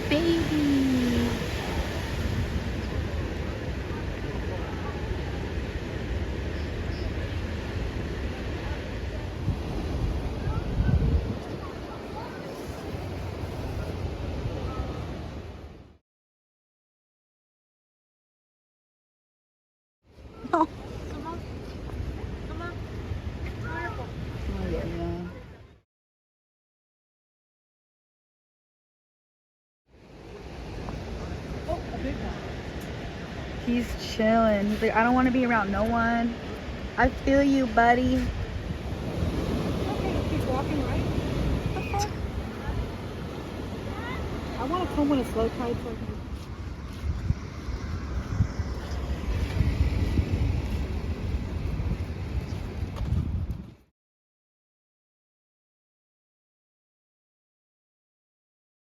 baby. Oh. He's chilling. He's like, I don't want to be around no one. I feel you, buddy. Okay, he's walking right. I want to come when it's low tide so I can